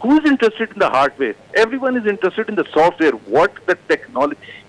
Who is interested in the hardware? Everyone is interested in the software. What the technology,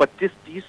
25-30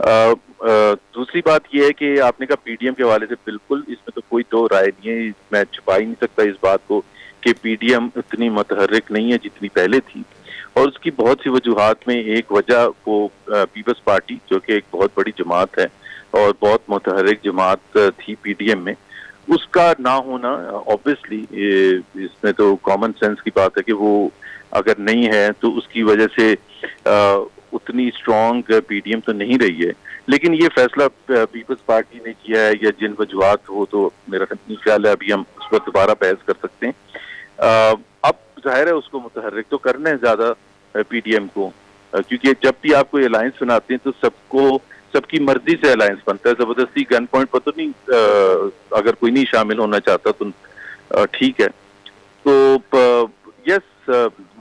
دوسری بات یہ ہے کہ آپ نے کہا پی ڈی ایم کے حوالے سے، بالکل اس میں تو کوئی دو رائے نہیں ہے، میں چھپا ہی نہیں سکتا اس بات کو کہ پی ڈی ایم اتنی متحرک نہیں ہے جتنی پہلے تھی، اور اس کی بہت سی وجوہات میں ایک وجہ وہ پیپلز پارٹی جو کہ ایک بہت بڑی جماعت ہے اور بہت متحرک جماعت تھی پی ڈی ایم میں، اس کا نہ ہونا آبویسلی اس میں تو کامن سینس کی بات ہے کہ وہ اگر نہیں ہے تو اس کی وجہ سے اتنی اسٹرانگ پی ڈی ایم تو نہیں رہی ہے، لیکن یہ فیصلہ پیپلز پارٹی نے کیا ہے یا جن وجوہات ہو تو میرا خیال ہے ابھی ہم اس پر دوبارہ بحث کر سکتے ہیں۔ اب ظاہر ہے اس کو متحرک تو کرنا ہے زیادہ پی ڈی ایم کو، کیونکہ جب بھی آپ کوئی الائنس بناتے ہیں تو سب کی مرضی سے الائنس بنتا ہے، زبردستی گن پوائنٹ پر تو نہیں، اگر کوئی نہیں شامل ہونا چاہتا تو ٹھیک ہے، تو یس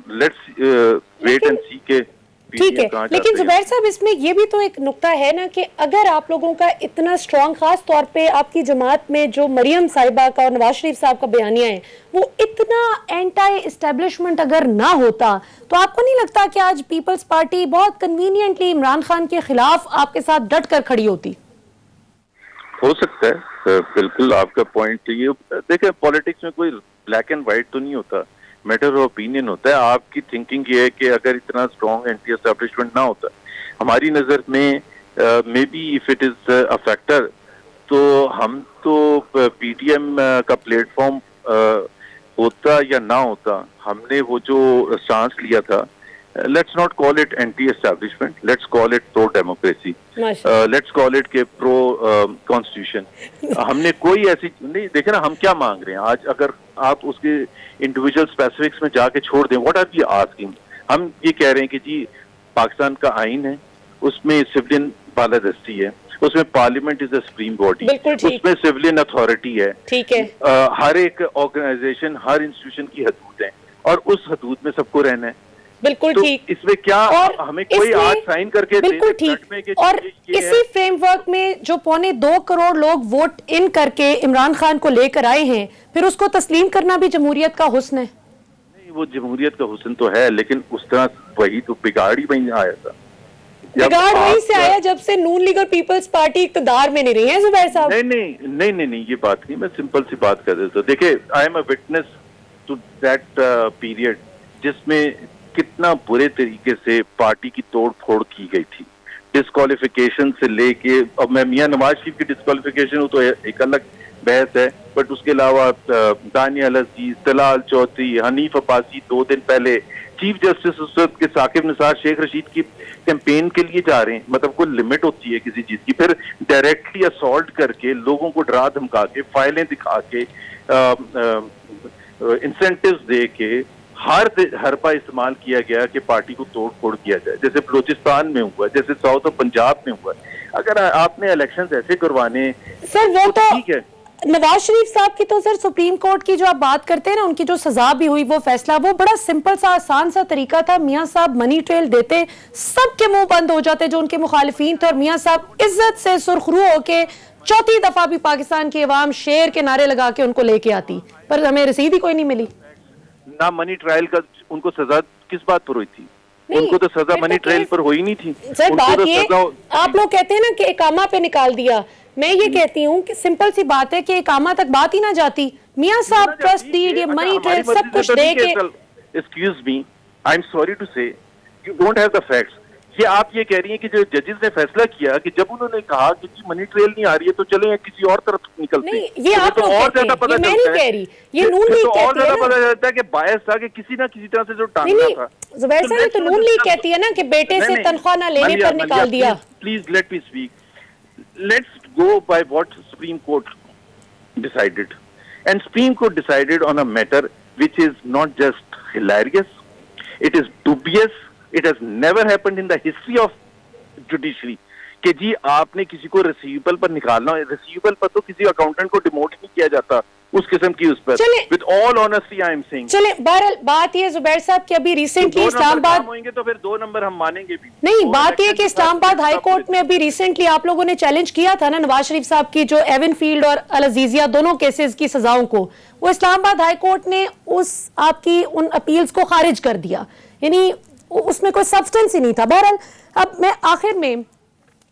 لیٹس ویٹ اینڈ سی کے ٹھیک ہے۔ لیکن زبیر صاحب اس میں یہ بھی تو ایک نقطہ ہے نا کہ اگر آپ لوگوں کا اتنا اسٹرانگ، خاص طور پہ آپ کی جماعت میں جو مریم صاحبہ کا اور نواز شریف صاحب کا بیانیہ ہے وہ اتنا اینٹائی اسٹیبلشمنٹ اگر نہ ہوتا تو آپ کو نہیں لگتا کہ آج پیپلز پارٹی بہت کنوینئنٹلی عمران خان کے خلاف آپ کے ساتھ ڈٹ کر کھڑی ہوتی؟ ہو سکتا ہے، بالکل آپ کا پوائنٹ یہ دیکھیں، پالیٹکس میں کوئی بلیک اینڈ وائٹ تو نہیں ہوتا، میٹر آف اوپینین ہوتا ہے۔ آپ کی تھنکنگ یہ ہے کہ اگر اتنا اسٹرانگ اینٹی اسٹیبلشمنٹ نہ ہوتا، ہماری نظر میں maybe if it is a factor, تو ہم تو پی ٹی ایم کا پلیٹ فارم ہوتا یا نہ ہوتا، ہم نے وہ جو سٹانس لیا تھا، let's not call it anti establishment, let's call it pro democracy, let's call it کے پرو کانسٹیٹیوشن۔ ہم نے کوئی ایسی نہیں، دیکھیں نا ہم کیا مانگ رہے ہیں آج، اگر آپ اس کے انڈیویجول اسپیسیفکس میں جا کے چھوڑ دیں، واٹ آر وی آسکنگ، ہم یہ کہہ رہے ہیں کہ جی پاکستان کا آئین ہے، اس میں سولین بالادستی ہے، اس میں پارلیمنٹ از اے سپریم باڈی، اس میں سولین اتھارٹی ہے، ہر ایک آرگنائزیشن، ہر انسٹیٹیوشن کی حدود ہیں، اور اس حدود میں سب کو رہنا ہے۔ بالکل ٹھیک، اس میں کیا ہمیں کوئی آج سائن کر کے بالکل ٹھیک، اور اسی فریم ورک میں جو 1.25 کروڑ لوگ ووٹ ان کر کے عمران خان کو لے کر آئے ہیں، پھر اس کو تسلیم کرنا بھی جمہوریت کا حسن ہے۔ نہیں، وہ جمہوریت کا حسن تو ہے، لیکن اس طرح وہی تو بگاڑ ہی وہیں آیا تھا، بگاڑ وہیں سے آیا جب سے نون لیگ اور پیپلز پارٹی اقتدار میں نہیں رہی ہے زبیر صاحب۔ نہیں یہ بات نہیں، میں سمپل سی بات کر دیتا ہوں۔ دیکھیں، I am a witness to that period جس میں کتنا برے طریقے سے پارٹی کی توڑ پھوڑ کی گئی تھی، ڈسکوالیفیکیشن سے لے کے، اب میں میاں نواز شریف کی ڈسکوالیفیکیشن ہو تو ایک الگ بحث ہے، بٹ اس کے علاوہ دانیال عزیز، طلال چودھری، حنیف عباسی 2 دن پہلے چیف جسٹس اس وقت کے ثاقب نثار شیخ رشید کی کیمپین کے لیے جا رہے ہیں، مطلب کوئی لمٹ ہوتی ہے کسی چیز کی، پھر ڈائریکٹلی اسالٹ کر کے لوگوں کو ڈرا دھمکا کے، فائلیں دکھا کے، انسینٹیوز دے کے ہر حربہ استعمال کیا گیا کہ پارٹی کو توڑ پھوڑ کیا جائے، جیسے بلوچستان میں ہوا، جیسے ساؤتھ آف پنجاب میں ہوا۔ اگر آپ نے الیکشنز ایسے کروانے سر، وہ تو ٹھیک ہے، نواز شریف صاحب کی تو سر سپریم کورٹ کی جو آپ بات کرتے ہیں نا، ان کی جو سزا بھی ہوئی، وہ فیصلہ، وہ بڑا سمپل سا آسان سا طریقہ تھا، میاں صاحب منی ٹریل دیتے، سب کے منہ بند ہو جاتے جو ان کے مخالفین تھے، اور میاں صاحب عزت سے سرخرو ہو کے 4تھی دفعہ بھی پاکستان کی عوام شیر کے نعرے لگا کے ان کو لے کے آتی، پر ہمیں رسید ہی کوئی نہیں ملی۔ نہ منی ٹرائل کا ان کو سزا کس بات پر ہوئی تھی؟ ان کو تو سزا منی ٹرائل پر ہوئی نہیں تھی۔ سر بات یہ، آپ لوگ کہتے ہیں نا کہ اقامہ پہ نکال دیا، میں یہ کہتی ہوں کہ سمپل سی بات ہے کہ اقامہ تک بات ہی نہ جاتی، میاں صاحب ٹرسٹ ڈیڈ، یہ منی ٹریل سب کچھ دے کے۔ Excuse me, I am sorry to say you don't have the facts. یہ آپ یہ کہہ رہی ہیں کہ جو ججز نے فیصلہ کیا کہ جب انہوں نے کہا کہ منی ٹریل نہیں آ رہی ہے تو چلیں کسی اور طرف نکلتے ہیں، نہیں، یہ آپ لوگ کہتے ہیں، یہ میں نہیں کہہ رہی، یہ نون لیگ کہتی ہے، اور زیادہ پتہ چلتا ہے کہ باعث تھا کہ کسی نہ کسی طرح سے جو ٹانگا تھا۔ زبیر صاحب تو نون لیگ کہتی ہے نا کہ بیٹے سے تنخواہ نہ لینے پر نکال دیا۔ Please let me speak, let's go by what supreme court decided, and Supreme Court decided on a matter which is not just hilarious, it is dubious, it has never happened in the history of judiciary کہ جی آپ نے کسی کو receivable پر نکالنا، receivable پر تو کسی accountant کو demote نہیں کیا جاتا اس قسم کی، اس پر with all honesty I am saying۔ چلیں، بہرحال بات یہ زبیر صاحب کہ ابھی ریسنٹلی اسلام آباد ہوئیں گے تو پھر 2 نمبر ہم مانیں گے بھی نہیں، بات یہ کہ اسلام آباد ہائی کورٹ میں ابھی ریسنٹلی آپ لوگوں نے چیلنج کیا تھا نا نواز شریف صاحب کی جو ایون فیلڈ اور العزیزیہ دونوں کیسز کی سزاؤں کو، وہ اسلام آباد ہائی کورٹ نے اس آپ کی ان اپیلز کو خارج کر دیا، یعنی اس میں کوئی سبسٹنس ہی نہیں تھا۔ بہرحال اب میں آخر میں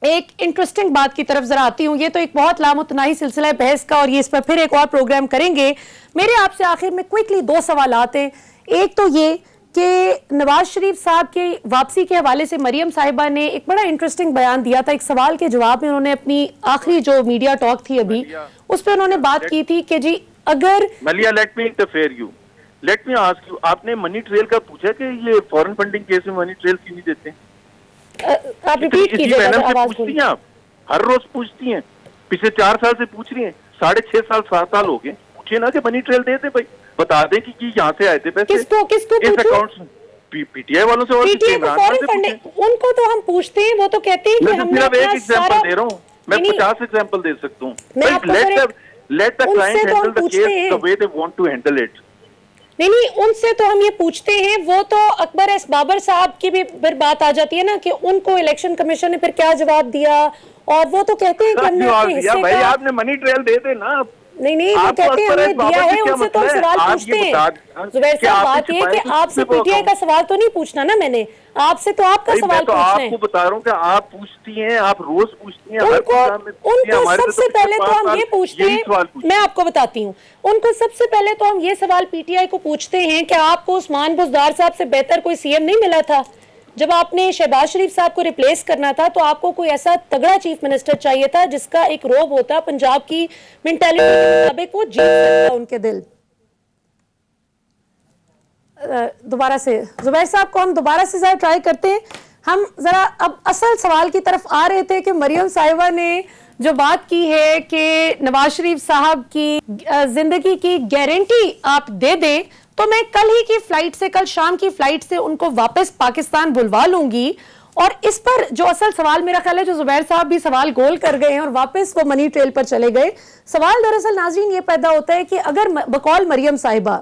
ایک انٹرسٹنگ بات کی طرف ذرا آتی ہوں. یہ تو ایک بہت لامتناہی سلسلہ ہے بحث کا اور یہ اس پر پھر ایک اور پروگرام کریں گے. میرے آپ سے آخر میں کوئکلی 2 سوالات ہیں. ایک تو یہ کہ نواز شریف صاحب کی واپسی کے حوالے سے مریم صاحبہ نے ایک بڑا انٹرسٹنگ بیان دیا تھا. ایک سوال کے جواب میں انہوں نے اپنی آخری جو میڈیا ٹاک تھی ابھی اس پہ انہوں نے بات کی تھی کہ جی اگر ملیا let me interfere you let me ask you, آپ نے منی ٹریل کا پوچھا کہ یہ فورن فنڈنگ کیس میں منی ٹریل کیوں نہیں دیتے؟ آپ ریپیٹ کیجئے گا آواز پوچھتی ہیں آپ, ہر روز پوچھتی ہیں, پچھلے 4 سال سے پوچھ رہی ہیں, 6.5 سال 7 سال ہو گئے. پوچھے نا کہ منی ٹریل دے دیں بھائی, بتا دیں کہ یہ یہاں سے آئے تھے پیسے. کس کو اس اکاؤنٹ سے پی ٹی آئی والوں سے اور عمران خان سے پوچھیں. ان کو تو ہم پوچھتے ہیں, وہ تو کہتے ہیں کہ ہم نے صرف ایک ایگزامپل دے رہا ہوں, میں 50 ایگزامپل دے سکتا ہوں. Let the client handle the case the way they want to handle it. نہیں ان سے تو ہم یہ پوچھتے ہیں. وہ تو اکبر ایس بابر صاحب کی بھی پھر بات آ جاتی ہے نا کہ ان کو الیکشن کمیشن نے پھر کیا جواب دیا, اور وہ تو کہتے ہیں کہ ہم نے اپنے حصے بھائی کا آپ نے منی ٹریل دے دے نا. نہیں وہ کہتے ہیں ہم نے دیا ہے, ان سے تو ہم سوال پوچھتے ہیں. زبیر صاحب بات یہ ہے کہ آپ سے پی ٹی آئی کا سوال تو نہیں پوچھنا نا میں نے, آپ سے تو آپ کا سوال پوچھنا ہے. آپ کو بتا رہا ہوں کہ آپ پوچھتی ہیں, آپ روز پوچھتی ہیں. ان کو سب سے پہلے تو ہم یہ پوچھتے ہیں, میں آپ کو بتاتی ہوں, ان کو سب سے پہلے تو ہم یہ سوال پی ٹی آئی کو پوچھتے ہیں کہ آپ کو عثمان بزدار صاحب سے بہتر کوئی سی ایم نہیں ملا تھا جب آپ نے شہباز شریف صاحب کو ریپلیس کرنا تھا؟ تو آپ کو کوئی ایسا تگڑا چیف منسٹر چاہیے تھا جس کا ایک روب ہوتا پنجاب کی مینٹیلٹی کے مطابق, وہ جیت سکتا ان کے دل. دوبارہ سے زبیر صاحب کو ہم دوبارہ سے ذرا ٹرائی کرتے ہیں. ہم ذرا اب اصل سوال کی طرف آ رہے تھے کہ مریم صاحبہ نے جو بات کی ہے کہ نواز شریف صاحب کی زندگی کی گارنٹی آپ دے دیں تو میں کل ہی کی فلائٹ سے, کل شام کی فلائٹ سے ان کو واپس پاکستان بلوا لوں گی. اور اس پر جو اصل سوال میرا خیال ہے جو زبیر صاحب بھی سوال گول کر گئے ہیں اور واپس وہ منی ٹریل پر چلے گئے. سوال دراصل ناظرین یہ پیدا ہوتا ہے کہ اگر بقول مریم صاحبہ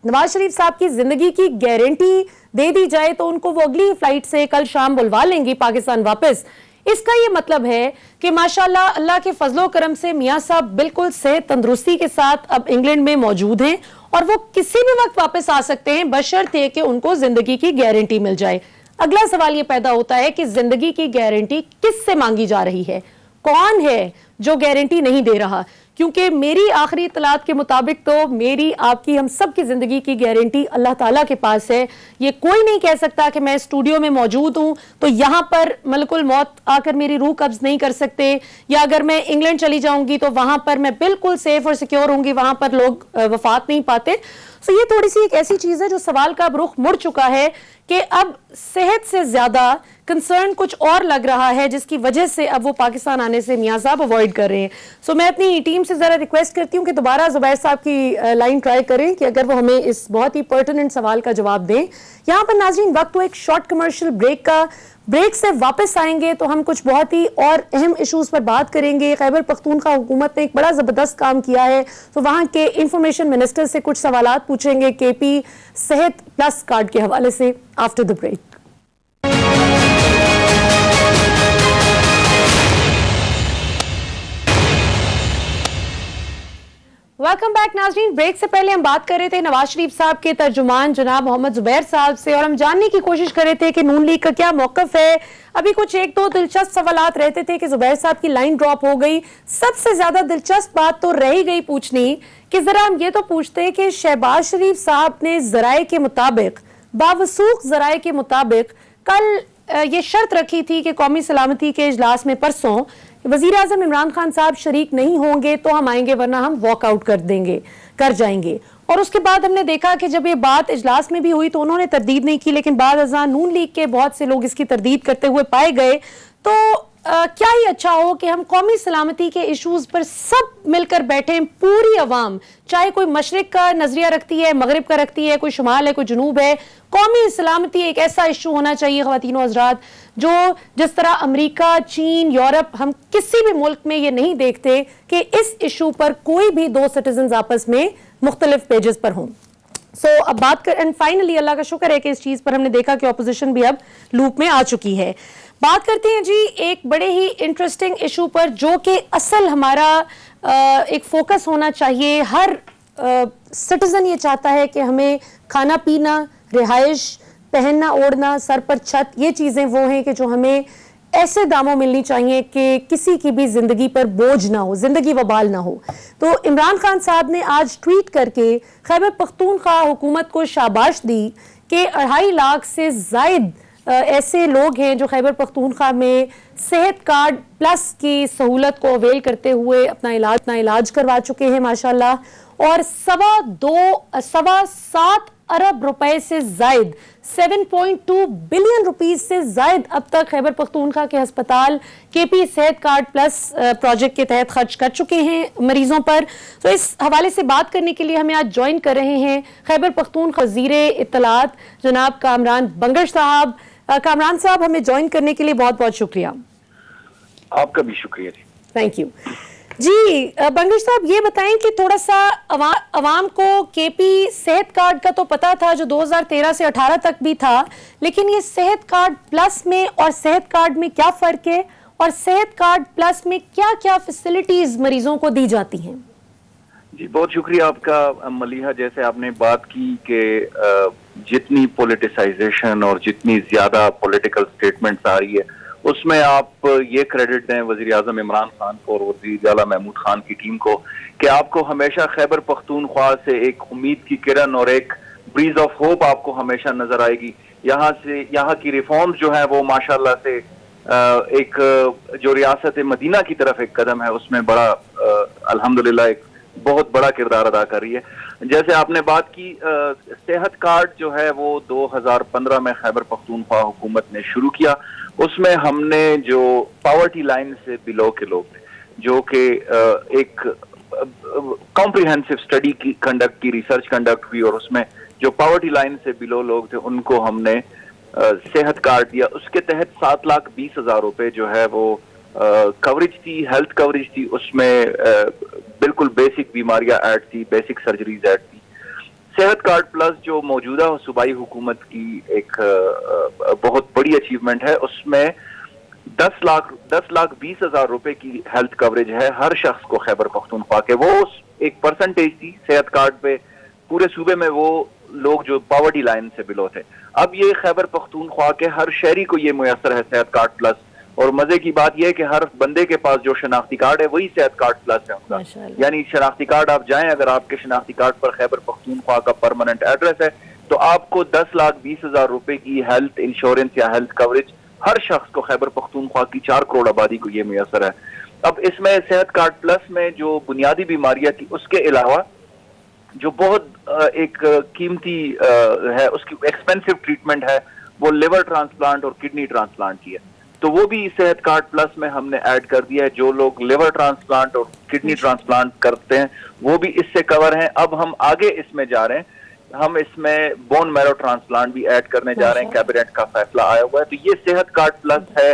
نواز شریف صاحب کی زندگی کی گارنٹی دے دی جائے تو ان کو وہ اگلی فلائٹ سے کل شام بلوا لیں گی پاکستان واپس. اس کا یہ مطلب ہے کہ ماشاءاللہ اللہ کے فضل و کرم سے میاں صاحب بالکل صحت تندرستی کے ساتھ اب انگلینڈ میں موجود ہیں اور وہ کسی بھی وقت واپس آ سکتے ہیں بشرطے کہ ان کو زندگی کی گارنٹی مل جائے. اگلا سوال یہ پیدا ہوتا ہے کہ زندگی کی گارنٹی کس سے مانگی جا رہی ہے, کون ہے جو گارنٹی نہیں دے رہا؟ کیونکہ میری آخری اطلاعات کے مطابق تو میری آپ کی ہم سب کی زندگی کی گارنٹی اللہ تعالیٰ کے پاس ہے. یہ کوئی نہیں کہہ سکتا کہ میں اسٹوڈیو میں موجود ہوں تو یہاں پر ملک الموت آ کر میری روح قبض نہیں کر سکتے, یا اگر میں انگلینڈ چلی جاؤں گی تو وہاں پر میں بالکل سیف اور سیکیور ہوں گی, وہاں پر لوگ وفات نہیں پاتے. سو یہ تھوڑی سی ایک ایسی چیز ہے جو سوال کا اب رخ مڑ چکا ہے کہ اب صحت سے زیادہ کنسرن کچھ اور لگ رہا ہے جس کی وجہ سے اب وہ پاکستان آنے سے میاں صاحب اوائڈ کر رہے ہیں. سو میں اپنی ٹیم سے ذرا ریکویسٹ کرتی ہوں کہ دوبارہ زبیر صاحب کی لائن ٹرائی کریں کہ اگر وہ ہمیں اس بہت ہی پرٹیننٹ سوال کا جواب دیں. یہاں پر ناظرین وقت ہو ایک شارٹ کمرشل بریک کا. بریک سے واپس آئیں گے تو ہم کچھ بہت ہی اور اہم ایشوز پر بات کریں گے. خیبر پختونخوا حکومت نے ایک بڑا زبردست کام کیا ہے تو وہاں کے انفارمیشن منسٹر سے کچھ سوالات پوچھیں گے کے پی صحت پلس کارڈ کے حوالے سے after the break. Welcome back ناظرین. بریک سے پہلے ہم بات کر رہے تھے نواز شریف صاحب کے ترجمان جناب محمد زبیر صاحب سے اور ہم جاننے کی کوشش کر رہے تھے کہ نون لیگ کا کیا موقف ہے. ابھی کچھ 1-2 دلچسپ سوالات رہتے تھے کہ زبیر صاحب کی لائن ڈراپ ہو گئی. سب سے زیادہ دلچسپ بات تو رہ گئی پوچھنی کہ ذرا ہم یہ تو پوچھتے ہیں کہ شہباز شریف صاحب نے ذرائع کے مطابق, باوثوق ذرائع کے مطابق کل یہ شرط رکھی تھی کہ قومی سلامتی کے اجلاس میں پرسوں وزیر اعظم عمران خان صاحب شریک نہیں ہوں گے تو ہم آئیں گے ورنہ ہم واک آؤٹ کر جائیں گے. اور اس کے بعد ہم نے دیکھا کہ جب یہ بات اجلاس میں بھی ہوئی تو انہوں نے تردید نہیں کی, لیکن بعد ازاں نون لیگ کے بہت سے لوگ اس کی تردید کرتے ہوئے پائے گئے. تو کیا ہی اچھا ہو کہ ہم قومی سلامتی کے ایشوز پر سب مل کر بیٹھیں, پوری عوام, چاہے کوئی مشرق کا نظریہ رکھتی ہے, مغرب کا رکھتی ہے, کوئی شمال ہے, کوئی جنوب ہے. قومی سلامتی ایک ایسا ایشو ہونا چاہیے خواتین و حضرات جو جس طرح امریکہ, چین, یورپ, ہم کسی بھی ملک میں یہ نہیں دیکھتے کہ اس ایشو پر کوئی بھی 2 سٹیزنز آپس میں مختلف پیجز پر ہوں. سو اب بات کر اینڈ فائنلی اللہ کا شکر ہے کہ اس چیز پر ہم نے دیکھا کہ اپوزیشن بھی اب لوپ میں آ چکی ہے. بات کرتے ہیں جی ایک بڑے ہی انٹرسٹنگ ایشو پر جو کہ اصل ہمارا ایک فوکس ہونا چاہیے. ہر سٹیزن یہ چاہتا ہے کہ ہمیں کھانا پینا, رہائش, پہننا اوڑھنا, سر پر چھت, یہ چیزیں وہ ہیں کہ جو ہمیں ایسے داموں ملنی چاہیے کہ کسی کی بھی زندگی پر بوجھ نہ ہو, زندگی وبال نہ ہو. تو عمران خان صاحب نے آج ٹویٹ کر کے خیبر پختونخوا حکومت کو شاباش دی کہ 2.5 لاکھ سے زائد ایسے لوگ ہیں جو خیبر پختونخوا میں صحت کارڈ پلس کی سہولت کو اویل کرتے ہوئے اپنا علاج کروا چکے ہیں ماشاءاللہ, اور 7.25 ارب روپے سے زائد 7.2 بلین روپیز سے زائد اب تک خیبر پختونخوا کے ہسپتال کے پی صحت کارڈ پلس پروجیکٹ کے تحت خرچ کر چکے ہیں مریضوں پر. تو اس حوالے سے بات کرنے کے لیے ہمیں آج جوائن کر رہے ہیں خیبر پختونخوا وزیر اطلاعات جناب کامران بنگش صاحب. کامران صاحب, ہمیں جوائن کرنے کے لیے بہت بہت شکریہ. آپ کا بھی شکریہ جی. Thank you. جی بنگش صاحب, یہ بتائیں کہ تھوڑا سا عوام کو کے پی صحت کارڈ کا تو پتا تھا جو 2013 سے 18 تک بھی تھا, لیکن یہ صحت کارڈ پلس میں اور صحت کارڈ میں کیا فرق ہے, اور صحت کارڈ پلس میں کیا کیا فیسلٹیز مریضوں کو دی جاتی ہیں؟ جی بہت شکریہ آپ کا ملیحہ. جیسے آپ نے بات کی کہ جتنی پولیٹیسائزیشن اور جتنی زیادہ پولیٹیکل سٹیٹمنٹس آ رہی ہے, اس میں آپ یہ کریڈٹ دیں وزیر اعظم عمران خان کو اور وزیر اعلیٰ محمود خان کی ٹیم کو کہ آپ کو ہمیشہ خیبر پختونخوا سے ایک امید کی کرن اور ایک بریز آف ہوپ آپ کو ہمیشہ نظر آئے گی. یہاں کی ریفارمز جو ہیں وہ ماشاءاللہ سے ایک جو ریاست مدینہ کی طرف ایک قدم ہے, اس میں بڑا الحمدللہ ایک بہت بڑا کردار ادا کر رہی ہے. جیسے آپ نے بات کی, صحت کارڈ جو ہے وہ 2015 میں خیبر پختونخوا حکومت نے شروع کیا. اس میں ہم نے جو پاورٹی لائن سے بلو کے لوگ تھے, جو کہ ایک کمپریہنسو اسٹڈی کی کنڈکٹ کی, ریسرچ کنڈکٹ ہوئی, اور اس میں جو پاورٹی لائن سے بلو لوگ تھے ان کو ہم نے صحت کارڈ دیا. اس کے تحت 7,20,000 روپے جو ہے وہ کوریج تھی, ہیلتھ کوریج تھی. اس میں بالکل بیسک بیماریاں ایڈ تھی, بیسک سرجریز ایڈ تھی. صحت کارڈ پلس جو موجودہ صوبائی حکومت کی ایک بہت بڑی اچیومنٹ ہے, اس میں 10,20,000 روپے کی ہیلتھ کوریج ہے ہر شخص کو خیبر پختونخوا کے. وہ ایک پرسنٹیج تھی صحت کارڈ پہ پورے صوبے میں وہ لوگ جو پاورٹی لائن سے بلو تھے. اب یہ خیبر پختونخوا کے ہر شہری کو یہ میسر ہے صحت کارڈ پلس. اور مزے کی بات یہ ہے کہ ہر بندے کے پاس جو شناختی کارڈ ہے وہی صحت کارڈ پلس ہے ان کا. یعنی شناختی کارڈ آپ جائیں, اگر آپ کے شناختی کارڈ پر خیبر پختونخوا کا پرماننٹ ایڈریس ہے تو آپ کو 10,20,000 روپے کی ہیلتھ انشورنس یا ہیلتھ کوریج ہر شخص کو خیبر پختونخوا کی 4 کروڑ آبادی کو یہ میسر ہے. اب اس میں صحت کارڈ پلس میں جو بنیادی بیماریاں تھی, اس کے علاوہ جو بہت ایک قیمتی ہے, اس کی ایکسپینسو ٹریٹمنٹ ہے, وہ لیور ٹرانسپلانٹ اور کڈنی ٹرانسپلانٹ کی ہے. تو وہ بھی صحت کارڈ پلس میں ہم نے ایڈ کر دیا ہے. جو لوگ لیور ٹرانسپلانٹ اور کڈنی ٹرانسپلانٹ کرتے ہیں وہ بھی اس سے کور ہیں. اب ہم آگے اس میں جا رہے ہیں, ہم اس میں بون میرو ٹرانسپلانٹ بھی ایڈ کرنے جا رہے ہیں. کیبنٹ کا فیصلہ آیا ہوا ہے. تو یہ صحت کارڈ پلس ہے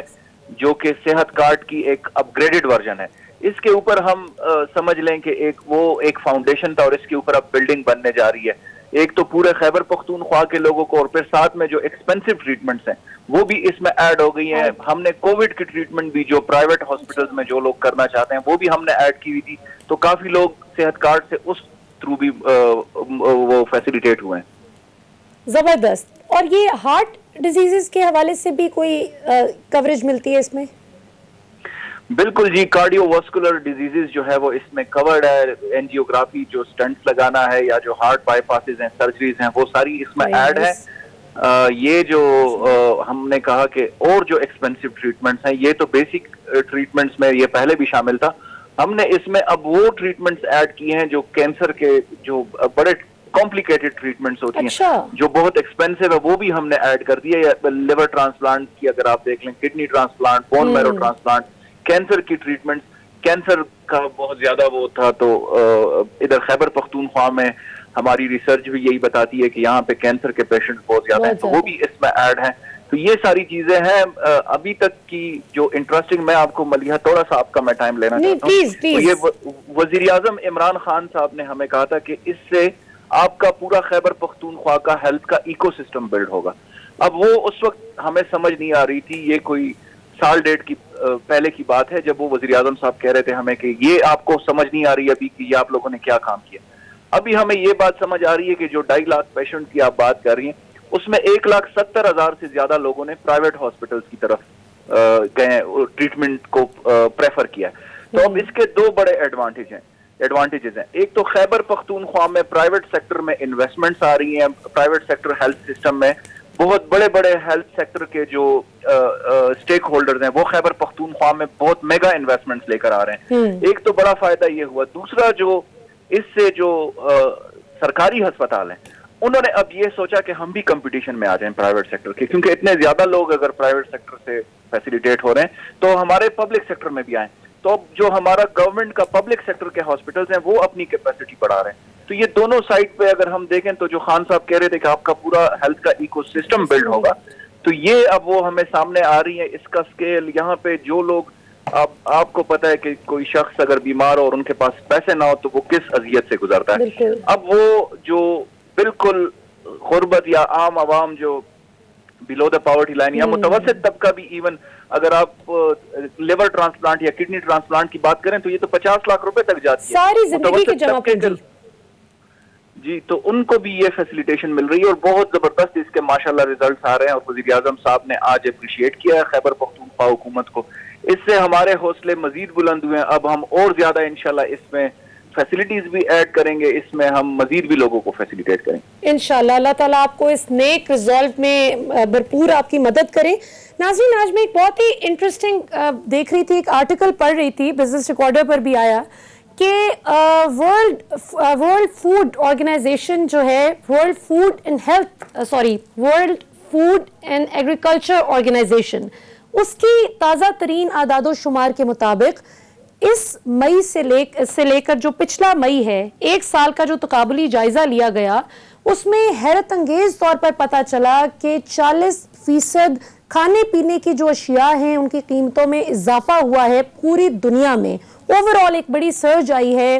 جو کہ صحت کارڈ کی ایک اپ گریڈڈ ورژن ہے. اس کے اوپر ہم سمجھ لیں کہ ایک فاؤنڈیشن تھا, اور اس کے اوپر اب بلڈنگ بننے جا رہی ہے. ایک تو پورے خیبر پختونخوا کے لوگوں کو, اور پھر ساتھ میں جو ایکسپینسو ٹریٹمنٹس ہیں وہ بھی اس میں ایڈ ہو گئی ہیں. ہم نے کووڈ کی ٹریٹمنٹ بھی جو پرائیویٹ ہاسپٹلز میں جو لوگ کرنا چاہتے ہیں وہ بھی ہم نے ایڈ کی ہوئی تھی. تو کافی لوگ صحت کارڈ سے اس تھرو بھی وہ فیسیلیٹیٹ ہوئے ہیں. زبردست. اور یہ ہارٹ ڈیزیزز کے حوالے سے بھی کوئی کوریج ملتی ہے اس میں؟ بالکل جی, کارڈیو واسکولر ڈیزیزز جو ہے وہ اس میں کورڈ ہے. اینجیوگرافی جو سٹنٹس لگانا ہے یا جو ہارٹ بائی پاسز ہیں, سرجریز ہیں, وہ ساری اس میں ایڈ ہے. یہ جو ہم نے کہا کہ اور جو ایکسپینسو ٹریٹمنٹس ہیں, یہ تو بیسک ٹریٹمنٹس میں یہ پہلے بھی شامل تھا. ہم نے اس میں اب وہ ٹریٹمنٹس ایڈ کیے ہیں جو کینسر کے جو بڑے کمپلیکیٹڈ ٹریٹمنٹس ہوتی ہیں, جو بہت ایکسپینسو ہے, وہ بھی ہم نے ایڈ کر دی ہے. لیور ٹرانسپلانٹ کی اگر آپ دیکھ لیں, kidney transplant, bone marrow transplant, cancer کی ٹریٹمنٹ. کینسر کا بہت زیادہ وہ تھا, تو ادھر خیبر پختونخوا میں ہماری ریسرچ بھی یہی بتاتی ہے کہ یہاں پہ کینسر کے پیشنٹ بہت زیادہ ہیں, تو وہ بھی اس میں ایڈ ہیں. تو یہ ساری چیزیں ہیں ابھی تک کی جو انٹرسٹنگ. میں آپ کو ملیحہ تھوڑا سا آپ کا میں ٹائم لینا چاہتا ہوں. تو یہ وزیر اعظم عمران خان صاحب نے ہمیں کہا تھا کہ اس سے آپ کا پورا خیبر پختونخوا کا ہیلتھ کا ایکو سسٹم بلڈ ہوگا. اب وہ اس وقت ہمیں سمجھ نہیں آ رہی تھی, یہ کوئی سال ڈیڑھ کی پہلے کی بات ہے, جب وہ وزیر اعظم صاحب کہہ رہے تھے ہمیں کہ یہ آپ کو سمجھ نہیں آ رہی ابھی کہ یہ آپ لوگوں نے کیا کام کیا. ابھی ہمیں یہ بات سمجھ آ رہی ہے کہ جو 2.5 لاکھ پیشنٹ کی آپ بات کر رہی ہیں, اس میں 1,70,000 سے زیادہ لوگوں نے پرائیویٹ ہاسپٹلز کی طرف گئے ٹریٹمنٹ کو پریفر کیا. تو اب اس کے دو بڑے ایڈوانٹیجز ہیں. ایک تو خیبر پختونخوا میں پرائیویٹ سیکٹر میں انویسٹمنٹس آ رہی ہیں. پرائیویٹ سیکٹر ہیلتھ سسٹم میں بہت بڑے بڑے ہیلتھ سیکٹر کے جو اسٹیک ہولڈرز ہیں وہ خیبر پختونخوا میں بہت میگا انویسٹمنٹس لے کر آ رہے ہیں. ایک تو بڑا فائدہ یہ ہوا. دوسرا جو اس سے جو سرکاری ہسپتال ہیں انہوں نے اب یہ سوچا کہ ہم بھی کمپٹیشن میں آ جائیں پرائیویٹ سیکٹر کے, کیونکہ اتنے زیادہ لوگ اگر پرائیویٹ سیکٹر سے فیسیلیٹیٹ ہو رہے ہیں تو ہمارے پبلک سیکٹر میں بھی آئیں. تو اب جو ہمارا گورنمنٹ کا پبلک سیکٹر کے ہاسپٹلز ہیں وہ اپنی کیپیسٹی بڑھا رہے ہیں. تو یہ دونوں سائڈ پہ اگر ہم دیکھیں تو جو خان صاحب کہہ رہے تھے کہ آپ کا پورا ہیلتھ کا ایکو سسٹم بلڈ ہوگا, تو یہ اب وہ ہمیں سامنے آ رہی ہے. اس کا اسکیل یہاں پہ جو لوگ آپ کو پتا ہے کہ کوئی شخص اگر بیمار ہو اور ان کے پاس پیسے نہ ہو تو وہ کس اذیت سے گزرتا ہے. اب وہ جو بالکل غربت یا عام عوام جو بلو دا پاورٹی لائن یا متوسط طبقہ بھی, ایون اگر آپ لیور ٹرانسپلانٹ یا کڈنی ٹرانسپلانٹ کی بات کریں تو یہ تو 50 لاکھ روپے تک جاتی ہے ساری زندگی کی جمع پونجی. جی, تو ان کو بھی یہ فیسیلیٹیشن مل رہی ہے اور بہت زبردست اس کے ماشاءاللہ ریزلٹس آ رہے ہیں. اور وزیر اعظم صاحب نے آج اپریشیٹ کیا ہے خیبر پختونخوا حکومت کو. اس سے ہمارے حوصلے مزید بلند ہوئے ہیں. اب ہم اور زیادہ انشاءاللہ اس میں فیسیلیٹیز بھی ایڈ کریں گے, اس میں ہم مزید بھی لوگوں کو فیسیلیٹیٹ کریں گے انشاءاللہ. اللہ تعالیٰ آپ کو اس نیک ریزالٹ میں بھرپور آپ کی مدد کریں. ناظرین, آج میں ایک بہت ہی انٹرسٹنگ دیکھ رہی تھی, ایک آرٹیکل پڑھ رہی تھی, بزنس ریکارڈر پر بھی آیا کہ ورلڈ فوڈ آرگنائزیشن جو ہے, world food and agriculture organisation, اس کی تازہ ترین اعداد و شمار کے مطابق اس مئی سے لے کر جو پچھلا مئی ہے, ایک سال کا جو تقابلی جائزہ لیا گیا, اس میں حیرت انگیز طور پر پتہ چلا کہ 40% کھانے پینے کی جو اشیاء ہیں ان کی قیمتوں میں اضافہ ہوا ہے پوری دنیا میں. اوور آل ایک بڑی سرج آئی ہے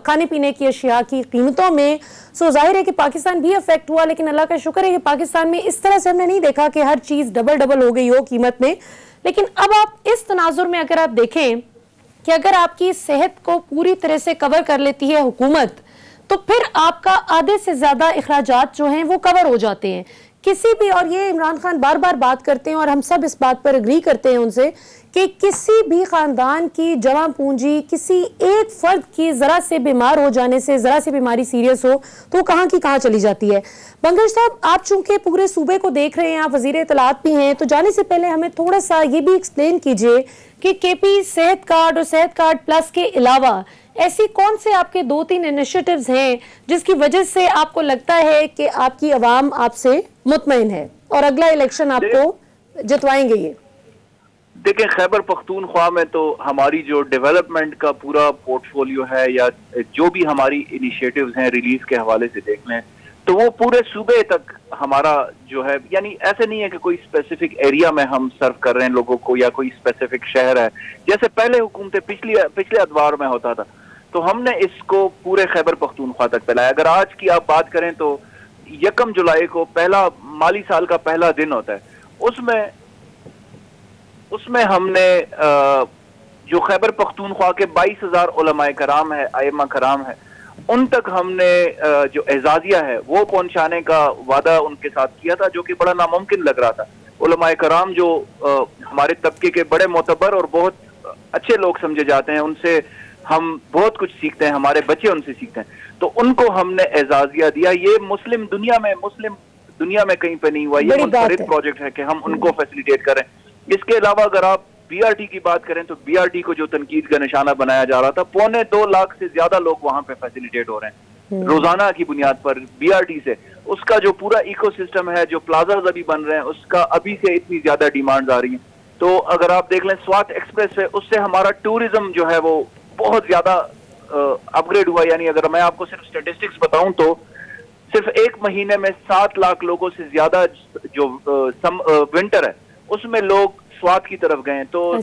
کھانے پینے کی اشیاء کی قیمتوں میں. سو ظاہر ہے کہ پاکستان بھی افیکٹ ہوا, لیکن اللہ کا شکر ہے کہ پاکستان میں اس طرح سے ہم نے نہیں دیکھا کہ ہر چیز ڈبل ہو گئی ہو قیمت میں. لیکن اب آپ اس تناظر میں اگر آپ دیکھیں کہ اگر آپ کی صحت کو پوری طرح سے کور کر لیتی ہے حکومت, تو پھر آپ کا آدھے سے زیادہ اخراجات جو ہیں وہ کور ہو جاتے ہیں. کسی بھی, اور یہ عمران خان بار بار بات کرتے ہیں اور ہم سب اس بات پر اگری کرتے ہیں ان سے, کہ کسی بھی خاندان کی جمع پونجی کسی ایک فرد کی ذرا سے بیمار ہو جانے سے, ذرا سے بیماری سیریس ہو تو کہاں کی کہاں چلی جاتی ہے. بنگش صاحب, آپ چونکہ پورے صوبے کو دیکھ رہے ہیں, آپ وزیر اطلاعات بھی ہیں, تو جانے سے پہلے ہمیں تھوڑا سا یہ بھی ایکسپلین کیجئے کہ کے پی صحت کارڈ اور صحت کارڈ پلس کے علاوہ ایسی کون سے آپ کے 2-3 انیشیٹیوز ہیں جس کی وجہ سے آپ کو لگتا ہے کہ آپ کی عوام آپ سے مطمئن ہے اور اگلا الیکشن آپ کو جتوائیں گے. یہ دیکھیں, خیبر پختونخوا میں تو ہماری جو ڈیولپمنٹ کا پورا پورٹ فولیو ہے یا جو بھی ہماری انیشیٹیوز ہیں ریلیف کے حوالے سے دیکھ لیں تو وہ پورے صوبے تک ہمارا جو ہے, یعنی ایسے نہیں ہے کہ کوئی اسپیسیفک ایریا میں ہم سرو کر رہے ہیں لوگوں کو یا کوئی اسپیسیفک شہر ہے جیسے پہلے حکومتیں پچھلے ادوار میں ہوتا تھا. تو ہم نے اس کو پورے خیبر پختونخوا تک پھیلایا. اگر آج کی آپ بات کریں تو 1 جولائی کو پہلا مالی سال کا پہلا دن ہوتا ہے, اس میں ہم نے جو خیبر پختونخوا کے 22,000 علماء کرام ہے, ائمہ کرام ہے, ان تک ہم نے جو اعزازیہ ہے وہ پہنچانے کا وعدہ ان کے ساتھ کیا تھا, جو کہ بڑا ناممکن لگ رہا تھا. علماء کرام جو ہمارے طبقے کے بڑے معتبر اور بہت اچھے لوگ سمجھے جاتے ہیں, ان سے ہم بہت کچھ سیکھتے ہیں, ہمارے بچے ان سے سیکھتے ہیں, تو ان کو ہم نے اعزازیہ دیا. یہ مسلم دنیا میں کہیں پہ نہیں ہوا, یہ منفرد پروجیکٹ ہے کہ ہم ان کو فیسیلیٹیٹ کریں. اس کے علاوہ اگر آپ بی آر ٹی کی بات کریں تو بی آر ٹی کو جو تنقید کا نشانہ بنایا جا رہا تھا, 2.25 لاکھ سے زیادہ لوگ وہاں پہ فیسیلیٹیٹ ہو رہے ہیں روزانہ کی بنیاد پر بی آر ٹی سے. اس کا جو پورا ایکو سسٹم ہے, جو پلازاز ابھی بن رہے ہیں, اس کا ابھی سے اتنی زیادہ ڈیمانڈز آ رہی ہیں. تو اگر آپ دیکھ لیں سوات ایکسپریس وے, اس سے ہمارا ٹورزم جو ہے وہ بہت زیادہ اپ گریڈ ہوا. یعنی اگر میں آپ کو صرف اسٹیٹسٹکس بتاؤں تو صرف 1 مہینے میں 7 لاکھ لوگوں سے زیادہ جو ونٹر ہے اس میں لوگ سوات کی طرف گئے. تو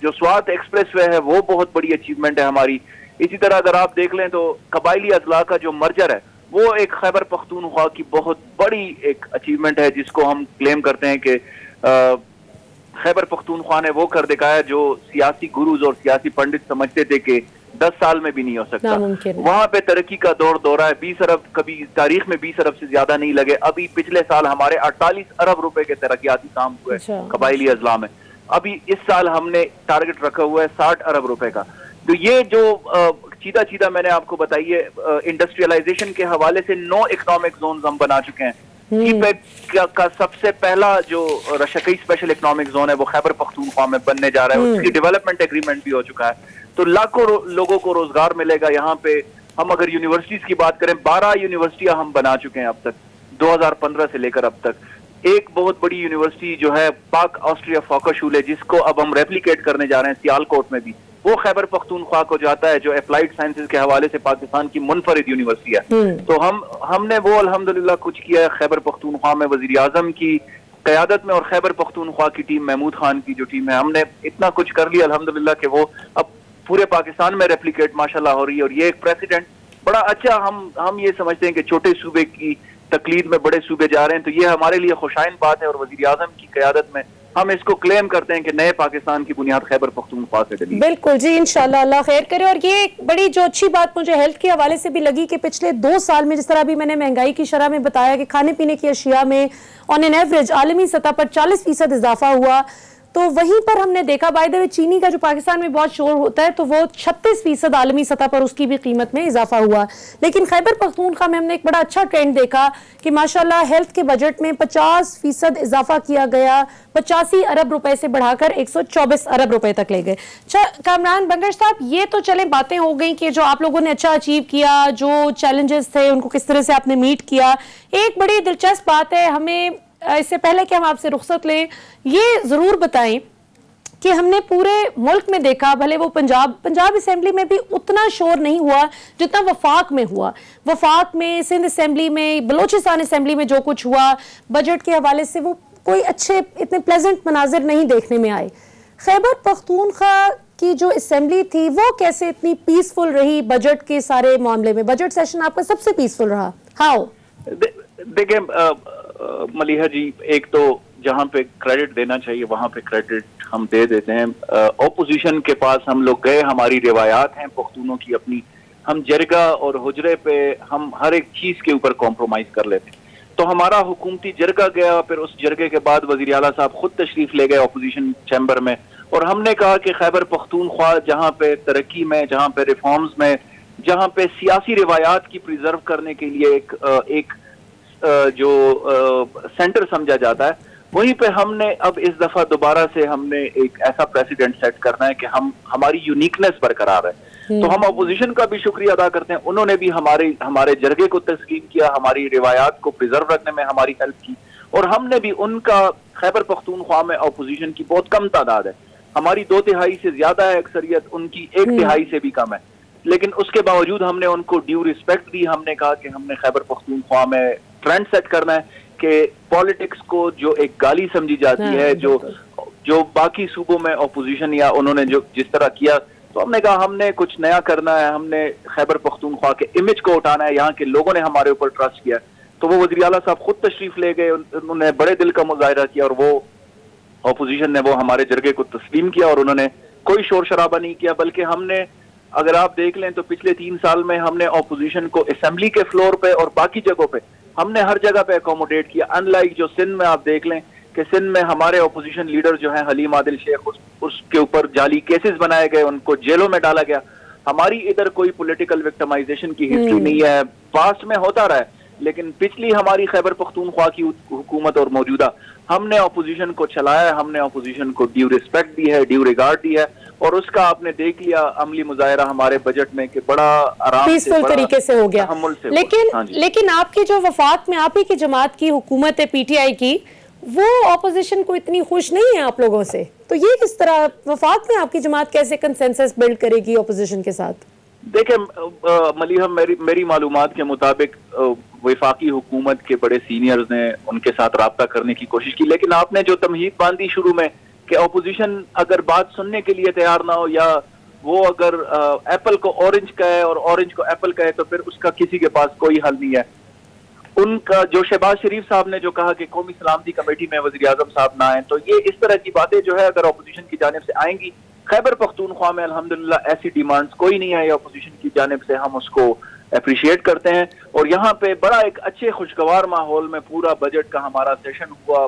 جو سوات ایکسپریس وے ہے وہ بہت بڑی اچیومنٹ ہے ہماری. اسی طرح اگر آپ دیکھ لیں تو قبائلی اضلاع کا جو مرجر ہے وہ ایک خیبر پختونخوا کی بہت بڑی ایک اچیومنٹ ہے, جس کو ہم کلیم کرتے ہیں کہ خیبر پختونخوا نے وہ کر دکھایا جو سیاسی گروز اور سیاسی پنڈت سمجھتے تھے کہ 10 سال میں بھی نہیں ہو سکتا. وہاں پہ ترقی کا دورہ ہے. 20 ارب کبھی تاریخ میں 20 ارب سے زیادہ نہیں لگے. ابھی پچھلے سال ہمارے 48 ارب روپے کے ترقیاتی کام ہوئے قبائلی اضلاع میں. ابھی اس سال ہم نے ٹارگٹ رکھا ہوا ہے 60 ارب روپے کا. تو یہ جو چیدہ میں نے آپ کو بتائی ہے, انڈسٹریلائزیشن کے حوالے سے 9 اکنامک زونز ہم بنا چکے ہیں. سی پیک کا سب سے پہلا جو رشکئی اسپیشل اکنامک زون ہے وہ خیبر پختونخوا میں بننے جا رہا ہے, اس کی ڈیولپمنٹ ایگریمنٹ بھی ہو چکا ہے. تو لاکھوں لوگوں کو روزگار ملے گا یہاں پہ. ہم اگر یونیورسٹیز کی بات کریں, 12 یونیورسٹیاں ہم بنا چکے ہیں اب تک, 2015 سے لے کر اب تک. ایک بہت بڑی یونیورسٹی جو ہے پاک آسٹریا فوکشول, جس کو اب ہم ریپلیکیٹ کرنے جا رہے ہیں سیالکوٹ میں بھی, وہ خیبر پختونخوا کو جاتا ہے, جو اپلائیڈ سائنسز کے حوالے سے پاکستان کی منفرد یونیورسٹی ہے. تو ہم نے وہ الحمدللہ کچھ کیا ہے خیبر پختونخوا میں. وزیر اعظم کی قیادت میں اور خیبر پختونخوا کی ٹیم, محمود خان کی جو ٹیم ہے, ہم نے اتنا کچھ کر لیا الحمدللہ کہ وہ اب پورے پاکستان میں ریپلیکیٹ ماشاءاللہ ہو رہی ہے. اور یہ ایک پریسیڈنٹ بڑا اچھا, ہم یہ سمجھتے ہیں کہ چھوٹے صوبے کی تقلید میں بڑے صوبے جا رہے ہیں, تو یہ ہمارے لیے خوشائن بات ہے. اور وزیر اعظم کی قیادت میں ہم اس کو کلیم کرتے ہیں کہ نئے پاکستان کی بنیاد خیبر پختونخوا سے ڈلی. بالکل جی, انشاءاللہ اللہ خیر کرے. اور یہ ایک بڑی جو اچھی بات مجھے ہیلتھ کے حوالے سے بھی لگی کہ پچھلے 2 سال میں جس طرح بھی میں نے مہنگائی کی شرح میں بتایا کہ کھانے پینے کی اشیاء میں آن این ایوریج عالمی سطح پر 40% اضافہ ہوا, تو وہیں پر ہم نے دیکھا بائی دا وے چینی کا جو پاکستان میں بہت شور ہوتا ہے, تو وہ 36% عالمی سطح پر اس کی بھی قیمت میں اضافہ ہوا. لیکن خیبر پختونخوا میں ہم نے ایک بڑا اچھا ٹرینڈ دیکھا کہ ماشاءاللہ ہیلتھ کے بجٹ میں 50% اضافہ کیا گیا, 85 ارب روپے سے بڑھا کر 124 ارب روپے تک لے گئے. کامران بنگش صاحب, یہ تو چلیں باتیں ہو گئیں کہ جو آپ لوگوں نے اچھا اچیو کیا, جو چیلنجز تھے ان کو کس طرح سے آپ نے میٹ کیا. ایک بڑی دلچسپ بات ہے, ہمیں اس سے پہلے کہ ہم آپ سے رخصت لیں یہ ضرور بتائیں کہ ہم نے پورے ملک میں دیکھا, بھلے وہ پنجاب اسمبلی میں بھی اتنا شور نہیں ہوا جتنا وفاق میں ہوا. وفاق میں, سندھ اسمبلی میں, بلوچستان اسمبلی میں جو کچھ ہوا بجٹ کے حوالے سے, وہ کوئی اچھے اتنے پلیزنٹ مناظر نہیں دیکھنے میں آئے. خیبر پختونخوا کی جو اسمبلی تھی وہ کیسے اتنی پیسفل رہی بجٹ کے سارے معاملے میں؟ بجٹ سیشن آپ کا سب سے پیسفل رہا, ہاؤ؟ دیکھیں ملیحہ جی, ایک تو جہاں پہ کریڈٹ دینا چاہیے وہاں پہ کریڈٹ ہم دے دیتے ہیں. اپوزیشن کے پاس ہم لوگ گئے, ہماری روایات ہیں پختونوں کی اپنی, ہم جرگہ اور حجرے پہ ہم ہر ایک چیز کے اوپر کمپرومائز کر لیتے. تو ہمارا حکومتی جرگہ گیا, پھر اس جرگے کے بعد وزیر اعلیٰ صاحب خود تشریف لے گئے اپوزیشن چیمبر میں, اور ہم نے کہا کہ خیبر پختونخوا جہاں پہ ترقی میں, جہاں پہ ریفارمز میں, جہاں پہ سیاسی روایات کی پریزرو کرنے کے لیے ایک جو سینٹر سمجھا جاتا ہے, وہیں پہ ہم نے اب اس دفعہ دوبارہ سے ہم نے ایک ایسا پریسیڈنٹ سیٹ کرنا ہے کہ ہماری یونیکنیس برقرار ہے. تو ہم اپوزیشن کا بھی شکریہ ادا کرتے ہیں, انہوں نے بھی ہمارے جرگے کو تسلیم کیا, ہماری روایات کو پریزرو رکھنے میں ہماری ہیلپ کی, اور ہم نے بھی ان کا. خیبر پختونخوا میں اپوزیشن کی بہت کم تعداد ہے, ہماری 2/3 سے زیادہ ہے اکثریت, ان کی 1/3 سے بھی کم ہے, لیکن اس کے باوجود ہم نے ان کو ڈیو ریسپیکٹ دی. ہم نے کہا کہ ہم نے خیبر پختونخوا میں ٹرینڈ سیٹ کرنا ہے کہ پالیٹکس کو جو ایک گالی سمجھی جاتی ہے, جو باقی صوبوں میں اپوزیشن یا انہوں نے جو جس طرح کیا, تو ہم نے کہا ہم نے کچھ نیا کرنا ہے, ہم نے خیبر پختونخوا کے امیج کو اٹھانا ہے, یہاں کے لوگوں نے ہمارے اوپر ٹرسٹ کیا. تو وہ وزیر اعلیٰ صاحب خود تشریف لے گئے, انہوں نے بڑے دل کا مظاہرہ کیا, اور وہ اپوزیشن نے وہ ہمارے جرگے کو تسلیم کیا, اور انہوں نے کوئی شور شرابہ نہیں کیا. بلکہ ہم نے, اگر آپ دیکھ لیں تو پچھلے 3 سال میں ہم نے اپوزیشن کو اسمبلی کے فلور پہ اور باقی جگہوں پہ ہم نے ہر جگہ پہ اکوموڈیٹ کیا. ان لائک جو سندھ میں آپ دیکھ لیں کہ سندھ میں ہمارے اپوزیشن لیڈر جو ہیں حلیم عادل شیخ, اس کے اوپر جعلی کیسز بنائے گئے, ان کو جیلوں میں ڈالا گیا. ہماری ادھر کوئی پولیٹیکل وکٹمائزیشن کی ہسٹری نہیں ہے, پاسٹ میں ہوتا رہا ہے, لیکن پچھلی ہماری خیبر پختونخوا کی حکومت اور موجودہ ہم نے اپوزیشن کو چلایا ہے, ہم نے اپوزیشن کو ڈیو ریسپیکٹ دی ہے, ڈیو ریگارڈ دی ہے, اور اس کا آپ نے دیکھ لیا عملی مظاہرہ ہمارے بجٹ میں کہ بڑا آرام سے, پیسفل طریقے سے ہو گیا. لیکن آپ کی جو وفاق میں آپ ہی کی جماعت کی حکومت ہے پی ٹی آئی کی, وہ اپوزیشن کو اتنی خوش نہیں ہے آپ لوگوں سے, تو یہ کس طرح وفاق میں آپ کی جماعت کیسے کنسنسس بلڈ کرے گی اپوزیشن کے ساتھ؟ دیکھیں ملیحہ, میری معلومات کے مطابق وفاقی حکومت کے بڑے سینئرز نے ان کے ساتھ رابطہ کرنے کی کوشش کی, لیکن آپ نے جو تمہید باندھی شروع میں کہ اپوزیشن اگر بات سننے کے لیے تیار نہ ہو, یا وہ اگر ایپل کو اورنج کہے اور اورنج کو ایپل کہے, تو پھر اس کا کسی کے پاس کوئی حل نہیں ہے. ان کا جو شہباز شریف صاحب نے جو کہا کہ قومی سلامتی کمیٹی میں وزیر اعظم صاحب نہ آئیں, تو یہ اس طرح کی باتیں جو ہے اگر اپوزیشن کی جانب سے آئیں گی, خیبر پختونخوا میں الحمدللہ ایسی ڈیمانڈز کوئی نہیں آئی اپوزیشن کی جانب سے, ہم اس کو اپریشیٹ کرتے ہیں. اور یہاں پہ بڑا ایک اچھے خوشگوار ماحول میں پورا بجٹ کا ہمارا سیشن ہوا,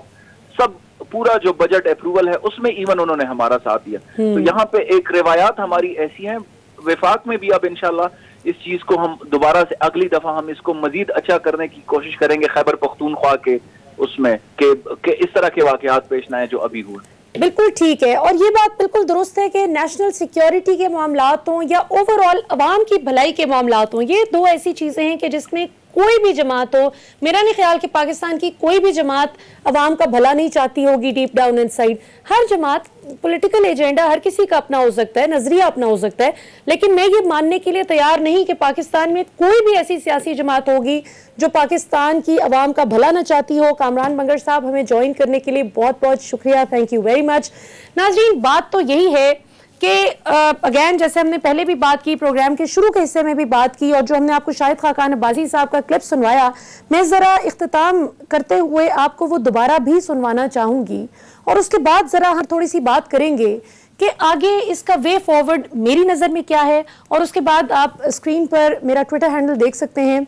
سب پورا جو بجٹ اپروول ہے اس میں ایون انہوں نے ہمارا ساتھ دیا. تو یہاں پہ ایک روایات ہماری ایسی ہیں. وفاق میں بھی اب انشاءاللہ اس چیز کو ہم دوبارہ سے اگلی دفعہ ہم اس کو مزید اچھا کرنے کی کوشش کریں گے خیبر پختونخوا کے اس میں کہ اس طرح کے واقعات پیش نہ آئیں جو ابھی ہوئے. بالکل ٹھیک ہے, اور یہ بات بالکل درست ہے کہ نیشنل سیکیورٹی کے معاملات ہوں یا اوور آل عوام کی بھلائی کے معاملات ہوں, یہ دو ایسی چیزیں ہیں کہ جس میں کوئی بھی جماعت ہو, میرا نہیں خیال کہ پاکستان کی کوئی بھی جماعت عوام کا بھلا نہیں چاہتی ہوگی ڈیپ ڈاؤن ان سائڈ. ہر جماعت پولیٹیکل ایجنڈا ہر کسی کا اپنا ہو سکتا ہے, نظریہ اپنا ہو سکتا ہے, لیکن میں یہ ماننے کے لیے تیار نہیں کہ پاکستان میں کوئی بھی ایسی سیاسی جماعت ہوگی جو پاکستان کی عوام کا بھلا نہ چاہتی ہو. کامران بنگر صاحب ہمیں جوائن کرنے کے لیے بہت بہت شکریہ, تھینک یو ویری مچ. ناظرین بات تو یہی ہے کہ اگین جیسے ہم نے پہلے بھی بات کی, پروگرام کے شروع کے حصے میں بھی بات کی, اور جو ہم نے آپ کو شاہد خاقان عباسی صاحب کا کلپ سنوایا, میں ذرا اختتام کرتے ہوئے آپ کو وہ دوبارہ بھی سنوانا چاہوں گی, اور اس کے بعد ذرا ہم تھوڑی سی بات کریں گے کہ آگے اس کا وے فارورڈ میری نظر میں کیا ہے. اور اس کے بعد آپ اسکرین پر میرا ٹویٹر ہینڈل دیکھ سکتے ہیں,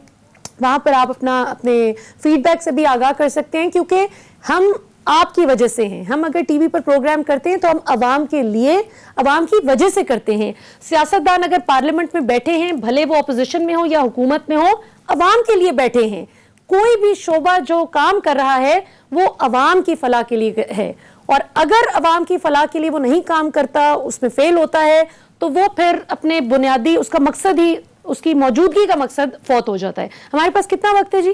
وہاں پر آپ اپنے فیڈ بیک سے بھی آگاہ کر سکتے ہیں, کیونکہ ہم آپ کی وجہ سے ہیں. ہم اگر ٹی وی پر پروگرام کرتے ہیں تو ہم عوام کے لیے, عوام کی وجہ سے کرتے ہیں. سیاستدان اگر پارلیمنٹ میں بیٹھے ہیں, بھلے وہ اپوزیشن میں ہو یا حکومت میں ہو, عوام کے لیے بیٹھے ہیں. کوئی بھی شعبہ جو کام کر رہا ہے وہ عوام کی فلاح کے لیے ہے, اور اگر عوام کی فلاح کے لیے وہ نہیں کام کرتا, اس میں فیل ہوتا ہے, تو وہ پھر اپنے بنیادی اس کا مقصد ہی, اس کی موجودگی کا مقصد فوت ہو جاتا ہے. ہمارے پاس کتنا وقت ہے جی؟